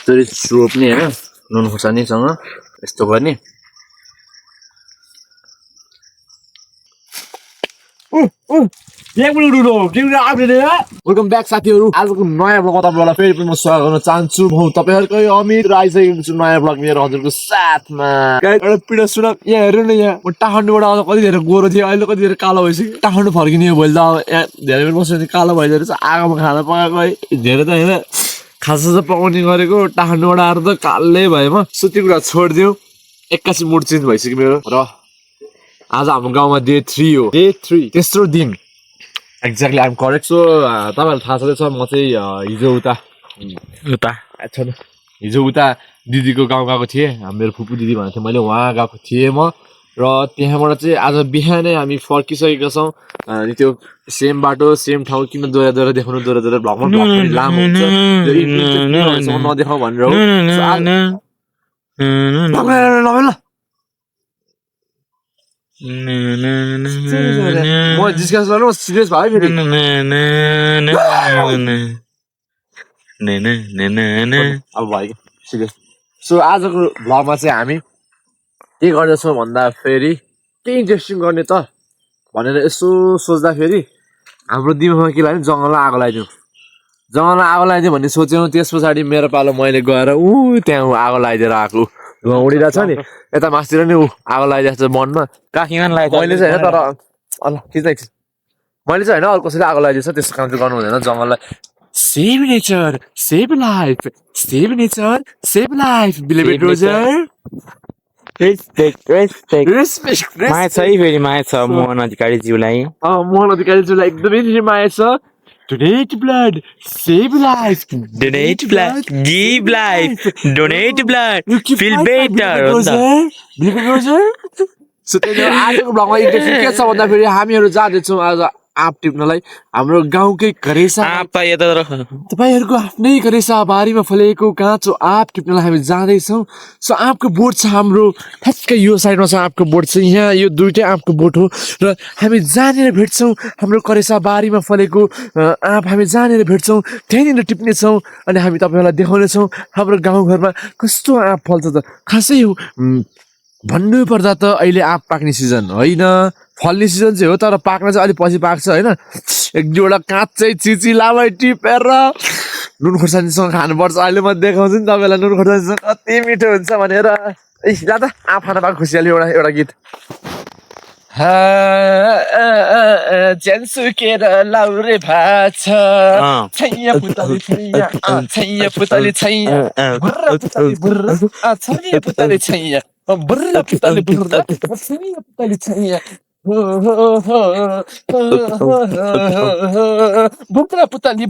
त्यसरी रोप्ने होइन नुन खोर्सानीसँग यस्तो गर्ने वेलकम ब्याक साथीहरू आजको नयाँ ब्लगमा तपाईँलाई फेरि पनि म स्वागत गर्न चाहन्छु म तपाईँहरूकै अमित आइसकेको छु नयाँ ब्लग मेरो हजुरको साथमा एउटा पिडा सुन यहाँ हेर्नु न यहाँ म टाखण्डुबाट आउँदा कति धेरै गोरो थियो अहिले कति धेरै कालो भइसक्यो टाखण्डु फर्किने हो भोलि त अब यहाँ धेरै बेर बस्यो कालो भइदिएर चाहिँ आगोमा खाना पकाएको है धेरै त होइन खाजा पकाउने गरेको टाखण्डुबाट आएर त कालै भएमा सुती कुरा छोडिदिउँ 81 मुड चेन्ज भइसक्यो मेरो र आज हाम्रो गाउँमा डे 3 हो डे 3 तेस्रो दिन एक्ज्याक्टली आइएम करेक्ट सो तपाईँहरूलाई थाहा छँदैछ म चाहिँ हिजो उता दिदीको गाउँ गएको थिएँ मेरो फुपू दिदी भनेको थिएँ मैले उहाँ गएको थिएँ म र त्यहाँबाट चाहिँ आज बिहानै हामी फर्किसकेका छौँ अनि त्यो सेम बाटो सेम ठाउँ किन दोहोऱ्याएर देखाउनु दोहोऱ्याएर भ्लगमा लामो हुन्छ नदेखाउँ भनेर हो म डिस्कस गर्नु सिरियस भयो फेरि अब भयो सिरियस सो आजको भ्लगमा चाहिँ हामी के गर्दैछौँ भन्दा फेरि के इन्ट्रेस्टिङ गर्ने त भनेर यसो सोच्दाखेरि हाम्रो दिमागमा के लाग्यो जङ्गलमा आगो लगाइदिउँ जङ्गलमा आगो लगाइदिउँ भन्ने सोच्यौँ त्यस पछाडि मेरो पालो मैले गएर त्यहाँ आगो लगाइदिएर आएको धुवा उडिरहेको छ नि यता मासतिर नि आगो लगाइदिएको छ मनमा मैले चाहिँ होइन तर खिच्दै मैले चाहिँ होइन अर्को कसैले आगो लगाइदिएछ त्यस्तो काम चाहिँ गर्नु हुँदैन जङ्गललाई save nature save life believe रोजर माया छ है फेरि माया छ मोहन अधिकारीज्यूलाई एकदमै धेरै माया छ donate blood save life give life donate blood feel better so त्यही आजको भ्लगमा इन्ट्रेस्टिङ के छ भन्दाखेरि हामीहरू जाँदैछौँ आज आँप टिप्नलाई हाम्रो गाउँकै घरेसा तपाईँहरूको आफ्नै घरेसा बारीमा फलेको काँचो आँप टिप्नलाई हामी जाँदैछौँ सो आँपको बोट छ हाम्रो ठ्याक्कै यो साइडमा छ आँपको बोट छ यहाँ यो दुइटै आँपको बोट हो र हामी जहाँनिर भेट्छौँ हाम्रो करेसा बारीमा फलेको आँप हामी जहाँनिर भेट्छौँ त्यहीँनिर टिप्नेछौँ अनि हामी तपाईँहरूलाई देखाउनेछौँ हाम्रो गाउँघरमा कस्तो आँप फल्छ त खासै भन्नु पर्दा त अहिले आँप पाक्ने सिजन होइन फल्ने सिजन चाहिँ हो तर पाक्न चाहिँ अलिक पछि पाक्छ होइन एक दुईवटा काँचै चिचिलामै टिपेर नुन खोर्सानीसँग खानुपर्छ अहिले म देखाउँछु नि तपाईँलाई नुन खोर्सानीसँग कति मिठो हुन्छ भनेर ला त आँप खान पाएको खुसियाली एउटा गीत ज्यान सुकेर लाउरे भाछ छैया पुतली छैया पुतली छैया पुतली छैया बुर्रा पुतली छैया बुर्रा पुतली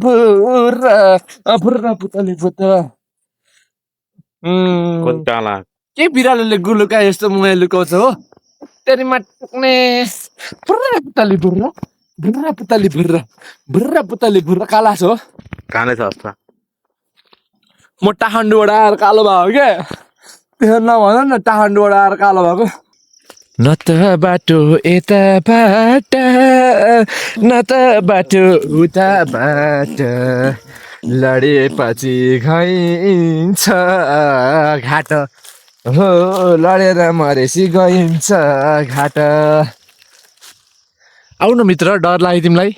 के बिरालोले गुलुका यस्तो मुहाई लुकाउँछ हो तेरी मट्ने बुर्रा पुतली काला छ हो कालै छ म टाखण्डुबाट आएर कालो भएको क्या त्यो नभन न टाखण्डुबाट आएर कालो भएको न त बाटो यताबाट न त बाटो उताबाट लडेपछि गइन्छ घाट हो लडेर मरेसी गइन्छ घाट आउ न मित्र डर लाग्यो तिमीलाई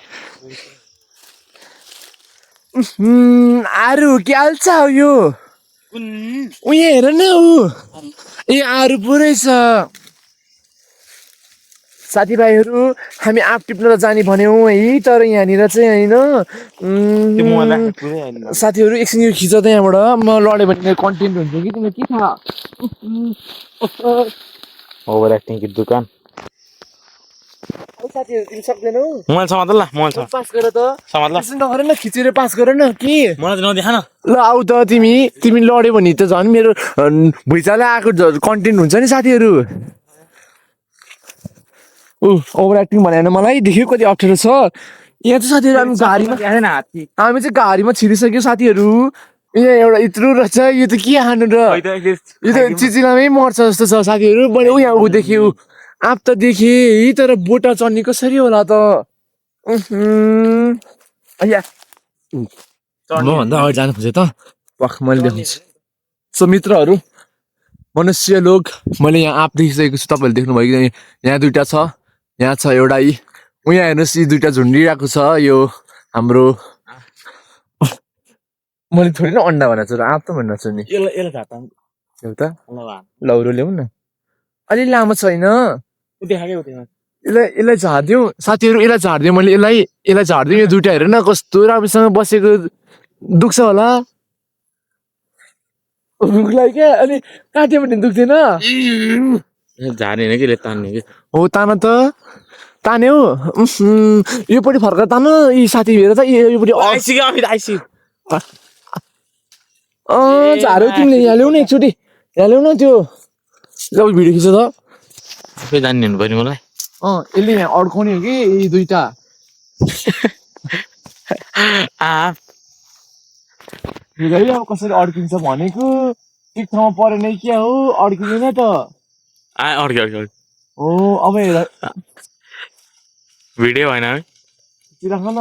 आरु के हाल्छ यो उयो हेर न ए आरु पुरै छ साथीभाइहरू हामी आँप टिप्न जाने भन्यौँ है तर यहाँनिर चाहिँ होइन साथीहरू एकछिन यो खिच त यहाँबाट म लड्यो भने कन्टेन्ट हुन्छ कि तिमीलाई के थाहा ओभर एक्टिङ की दुकान साथीहरू तिमी सक्दैनौ मोबाइल समात ल मोबाइल पास गर त समात ल नगर न खिचेर पास गर न के मलाई नदेखा न ल आउ त तिमी लड्यो भने त झन् मेरो भुइँचालो आएको कन्टेन्ट हुन्छ नि साथीहरू ओभर एक्टिङ भने मलाई देख्यो कति अप्ठ्यारो छ यहाँ चाहिँ साथीहरू हामी चाहिँ गाडीमा छिरिसक्यो साथीहरू यहाँ एउटा इत्रु रहेछ यो त के खानु र यो त चिचिलामै मर्छ जस्तो छ साथीहरू मैले यहाँ देख्यो आँप त देखेँ है तर बोटा चढ्ने कसरी होला त म भन्दा अगाडि जानु खोजेँ त पख मैले देखाउँछु सो मित्रहरू मनुष्य लोग मैले यहाँ आँप देखिसकेको छु तपाईँहरूले देख्नुभयो कि यहाँ दुईटा छ यहाँ छ एउटा यी यहाँ हेर्नुहोस् यी दुईटा झुन्डिरहेको छ यो हाम्रो मैले थोरै न अन्डा भनेको छु र आँप त भनेको छु नि एउटा लौरो ल्याउँ न अलि लामो छैन यसलाई झारिदिउँ साथीहरू यसलाई झारिदिउँ मैले यसलाई झारिदिउँ यो दुइटा हेर न कस्तो राम्रोसँग बसेको दुख्छ होला दुख्लाई क्या अनि काट्यो भने दुख्दैन झारेन कि तान्ने कि हो तान त तान्यो योपट्टि फर्केर तान यी साथी हेर त योपट्टि झार्यो तिमीले यहाँ ल्याउ न एकचोटि यहाँ ल्याउ न त्यो अब भिडियो खिच त आफै जान्ने हुनु पर्यो मलाई यसले यहाँ अड्काउने हो कि यी दुइटा अब कसरी अड्किन्छ भनेको ठिक ठाउँमा परेन क्या हो अड्किँदैन त अड्क्यो हो अब हेर भिडियो भएन राख न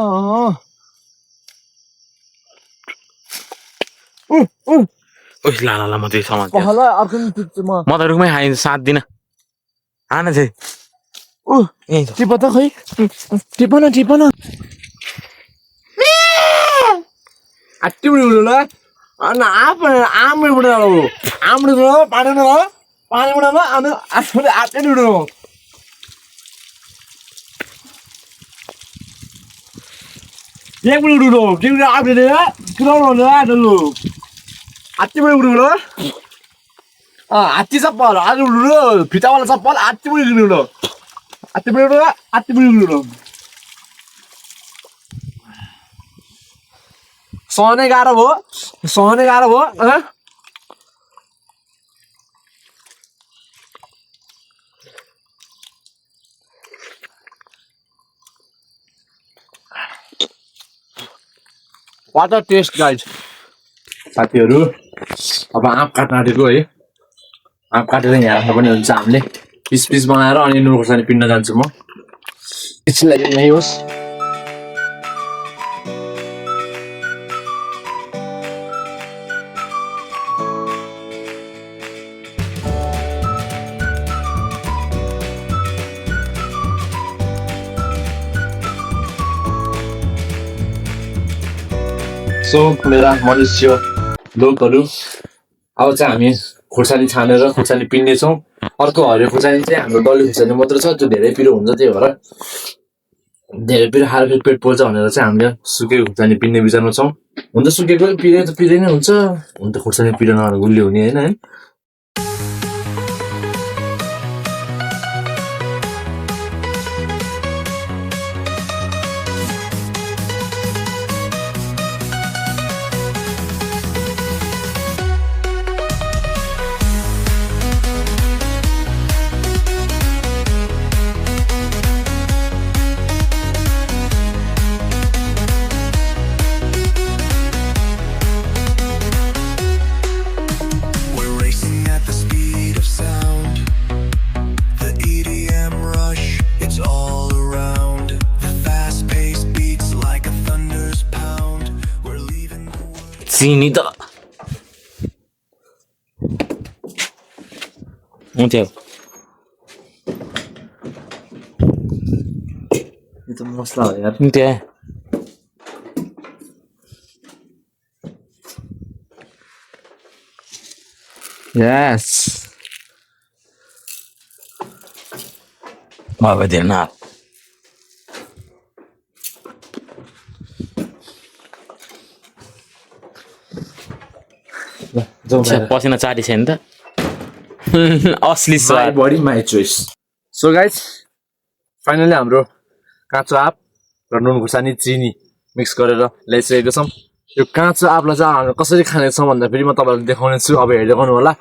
ला म त्यो सामान पहला अर्को म त रुखमै खाइन्छ साथ दिन आना चाहिँ टिप त खै टिप न अति उडा आम उडा पानी उडा आते उडो एक उडो तिम्रो आफूले किन अति उडो हात्ती चप्पल आज उडो फितावाला चप्पल अति उडो अति उडो सहने गाह्रो भयो वाटर टेस्ट गाइज साथीहरू अब आँप काट्न आँटेको है आँप काटेर यहाँ राख्नु पनि हुन्छ हामीले पिस बनाएर अनि नुन खोर्सानी पिन्न जान्छु म यसलाई यही होस् सो मेरा मनुष्य लोकहरू अब चाहिँ हामी खोर्सानी छानेर खोर्सानी पिन्नेछौँ अर्को हरियो खोर्सानी चाहिँ हाम्रो डल्ले खोर्सानी मात्र छ त्यो धेरै पिरो हुन्छ त्यही भएर धेरै पिरो खाएर पेट पोल्छ भनेर चाहिँ हामीले सुकेको खोर्सानी पिन्ने विचारमा छौँ हुन्छ सुकेको पिरे त पिरे नै हुन्छ हुन त खोर्सानी पिरो नभएर गुलियो हुने होइन है चिनी त हुन्थ्यो यो त मसला हो यार त्यहाँ यस अब दिन न पसिना चाटिस नि त असली स्वाद बडी my choice so guys finally हाम्रो काँचो आँप र नुन खुर्सानी चिनी मिक्स गरेर ल्याइसकेको छौँ यो काँचो आँपलाई चाहिँ हामीले कसरी खानेछौँ भन्दाखेरि म तपाईँहरूलाई देखाउने छु अब हेर्दै गर्नु होला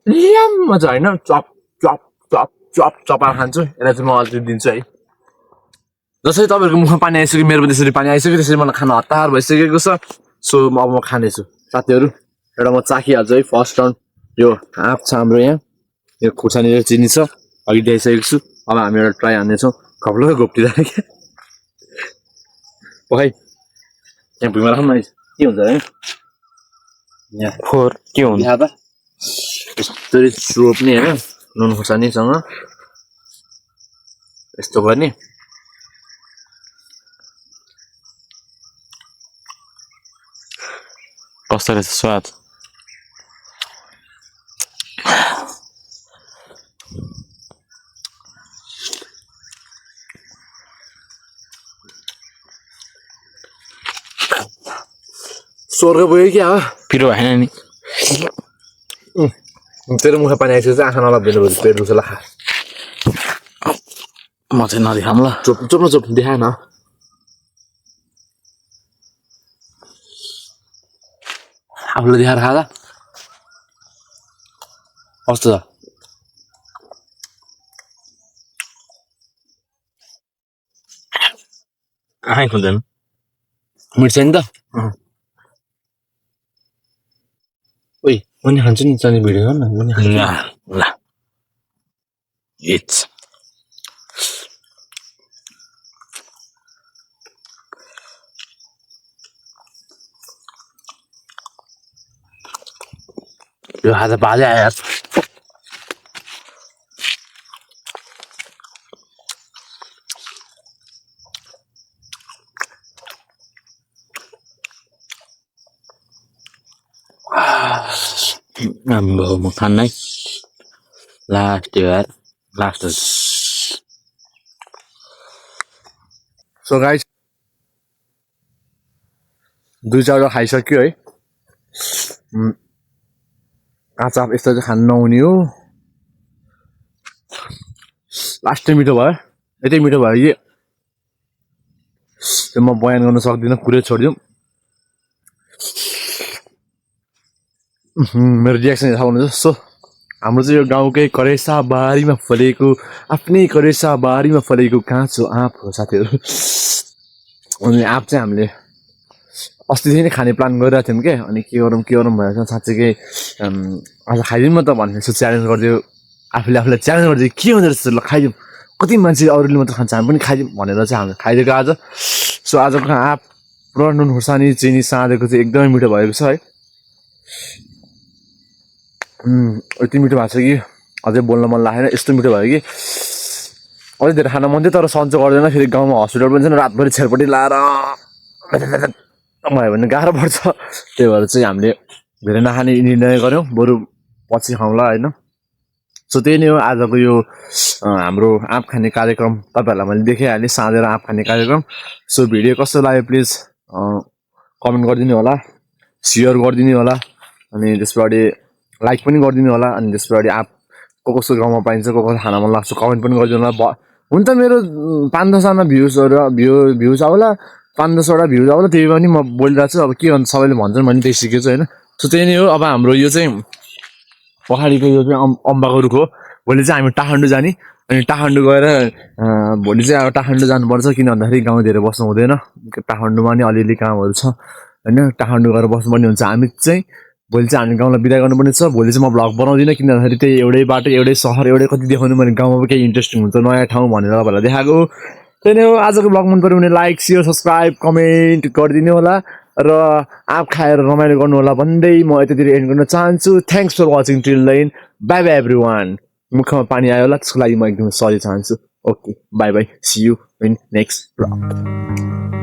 ल्याममा चाहिँ होइन चप चप चप चप चपाएर खान्छु यसलाई चाहिँ म अलिकति दिन्छु है जसरी तपाईँहरूको मुखमा पानी आइसक्यो मेरो पनि त्यसरी पानी आइसक्यो त्यसरी मलाई खान हतार भइसकेको छ सो अब म खानेछु साथीहरू एउटा म चाखिहाल्छु है फर्स्ट राउन्ड यो आँप छ हाम्रो यहाँ यो खुर्सानी र चिनी छ अघि ल्याइसकेको छु अब हामी एउटा ट्राई हान्नेछौँ खप्लो घोप्टिरहेको क्या पखाइ यहाँ भुइँमा राख्नु के हुन्छ है यहाँ फोर के हुन्छ यस्तरी रोप्ने होइन नुन खोर्सानीसँग यस्तो गर्ने कस्तो रहेछ स्वाद स्वर्ग गयो क्या हो पिरो भएन नि तेरो मुख पानी आइसकेपछि आँखा नलाग्दैन पेट दुख्छ ला म चाहिँ नदेखाम ल चोप देखा न आफूले देखाएर खाँदा कस्तो छ आँखै खुल्दैन मिर्छ नि त ओइ म नि खान्छु नि चनी भिडियो गर्न म नि खान्छु ल इट्स यो हात बाजे आयो यार आम्बो म खान्नै लास्ट यार लास्ट सो गाइस 2-4 खाइसक्यो है आचार यस्तो चाहिँ खानु नहुने हो लास्टै मिठो भयो यतै मिठो भयो कि त्यो म बयान गर्न सक्दिनँ पुरै छोडिदिउँ मेरो रियाक्सन थाहा हुनुहुन्छ सो हाम्रो चाहिँ यो गाउँकै करेसा बारीमा फलेको आफ्नै करेसा बारीमा फलेको काँचो आँप हो साथीहरू अनि आँप चाहिँ हामीले अस्तिदेखि नै खाने प्लान गरिरहेको थियौँ क्या अनि के गरौँ भनेर साँच्चीकै आज खाइदिउँ न त भन्ने यसो च्यालेन्ज गरिदियो आफूले च्यालेन्ज गरिदियो के हुँदो रहेछ ल खाइदिउँ कति मान्छे अरूले मात्र खान्छ हामी पनि खाइदिउँ भनेर चाहिँ हामीले खाइदिएको आज सो आजको आँप र नुन खुर्सानी चिनी साँधेको चाहिँ एकदमै मिठो भएको छ है यति मिठो भएको छ कि अझै बोल्न मन लागेन यस्तो मिठो भयो कि अझै धेरै खान मन थियो तर सन्चो गर्दैन फेरि गाउँमा हस्पिटल पनि छैन रातभरि छेरपट्टि लाएर भयो भने गाह्रो पर्छ त्यही भएर चाहिँ हामीले धेरै नखाने निर्णय गऱ्यौँ बरु पछि खाउँला होइन सो त्यही नै हो आजको यो हाम्रो आँप खाने कार्यक्रम तपाईँहरूलाई मैले देखाइहालेँ साँधेर आँप खाने कार्यक्रम सो भिडियो कस्तो लाग्यो प्लिज कमेन्ट गरिदिनु होला सेयर गरिदिनु होला अनि त्यसपछि लाइक पनि गरिदिनु होला अनि त्यसपछि आँप कसको गाउँमा पाइन्छ कसको खान मन लाग्छ कमेन्ट पनि गरिदिनु होला हुन त मेरो 5-10जना भ्युज आउला 5-10वटा भ्युज आउला त्यही पनि म बोलिरहेको छु अब के भन्छ सबैले भन्छन् भने त्यही सिकेछु होइन सो त्यही नै हो अब हाम्रो यो चाहिँ पहाडीको यो चाहिँ अम्बाको रुख हो भोलि चाहिँ हामी टाखण्डु जाने अनि टाखण्डु गएर भोलि चाहिँ अब टाखण्डु जानुपर्छ किन भन्दाखेरि गाउँ धेरै बस्नु हुँदैन टाखण्डुमा नि अलिअलि कामहरू छ होइन टाखण्डु गएर बस्नुपर्ने हुन्छ हामी चाहिँ भोलि चाहिँ हामी गाउँलाई बिदा गर्नुपर्ने छ भोलि चाहिँ म भ्लग बनाउँदिनँ किन भन्दाखेरि त्यही एउटै बाटो एउटै सहर एउटै कति देखाउनु भने गाउँमा पनि केही इन्ट्रेस्टिङ हुन्छ नयाँ ठाउँ भनेर तपाईँलाई देखाएको त्यही नै हो आजको भ्लग मन पऱ्यो भने लाइक सेयर सब्सक्राइब कमेन्ट गरिदिनु होला र आँप खाएर रमाइलो गर्नु होला भन्दै म यतातिर एन्ड गर्न चाहन्छु thanks for watching till the end bye bye everyone मुखमा पानी आयो होला त्यसको लागि म एकदम सरी चाहन्छु okay bye bye see you in next vlog